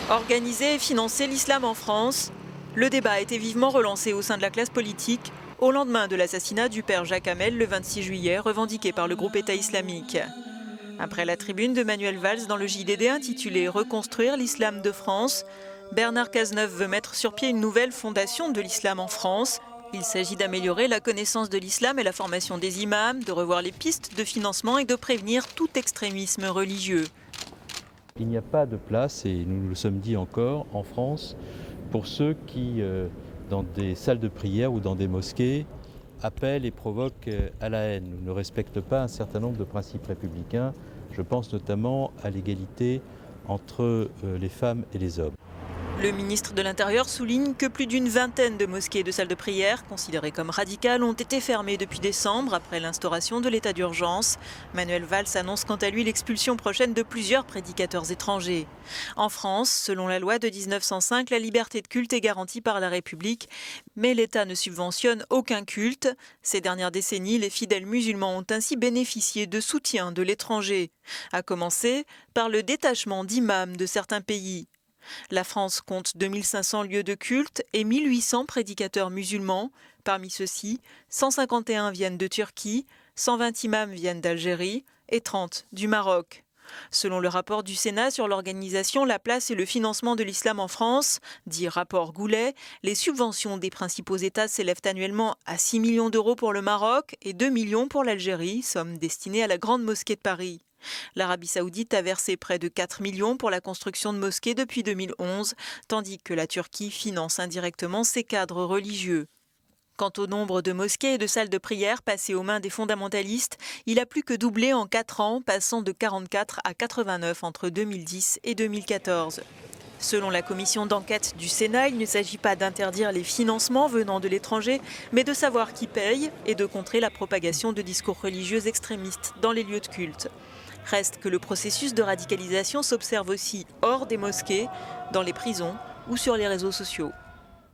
Organiser et financer l'islam en France, le débat a été vivement relancé au sein de la classe politique au lendemain de l'assassinat du père Jacques Hamel le 26 juillet, revendiqué par le groupe État islamique. Après la tribune de Manuel Valls dans le JDD intitulée « Reconstruire l'islam de France », Bernard Cazeneuve veut mettre sur pied une nouvelle fondation de l'islam en France. Il s'agit d'améliorer la connaissance de l'islam et la formation des imams, de revoir les pistes de financement et de prévenir tout extrémisme religieux. Il n'y a pas de place, et nous nous le sommes dit encore, en France, pour ceux qui, dans des salles de prière ou dans des mosquées, appellent et provoquent à la haine, ou ne respectent pas un certain nombre de principes républicains. Je pense notamment à l'égalité entre les femmes et les hommes. Le ministre de l'Intérieur souligne que plus d'une vingtaine de mosquées et de salles de prière, considérées comme radicales, ont été fermées depuis décembre après l'instauration de l'état d'urgence. Manuel Valls annonce quant à lui l'expulsion prochaine de plusieurs prédicateurs étrangers. En France, selon la loi de 1905, la liberté de culte est garantie par la République, mais l'État ne subventionne aucun culte. Ces dernières décennies, les fidèles musulmans ont ainsi bénéficié de soutien de l'étranger, à commencer par le détachement d'imams de certains pays. La France compte 2500 lieux de culte et 1800 prédicateurs musulmans. Parmi ceux-ci, 151 viennent de Turquie, 120 imams viennent d'Algérie et 30 du Maroc. Selon le rapport du Sénat sur l'organisation, la place et le financement de l'islam en France, dit rapport Goulet, les subventions des principaux États s'élèvent annuellement à 6 millions d'euros pour le Maroc et 2 millions pour l'Algérie, somme destinée à la Grande Mosquée de Paris. L'Arabie Saoudite a versé près de 4 millions pour la construction de mosquées depuis 2011, tandis que la Turquie finance indirectement ses cadres religieux. Quant au nombre de mosquées et de salles de prière passées aux mains des fondamentalistes, il a plus que doublé en 4 ans, passant de 44 à 89 entre 2010 et 2014. Selon la commission d'enquête du Sénat, il ne s'agit pas d'interdire les financements venant de l'étranger, mais de savoir qui paye et de contrer la propagation de discours religieux extrémistes dans les lieux de culte. Reste que le processus de radicalisation s'observe aussi hors des mosquées, dans les prisons ou sur les réseaux sociaux.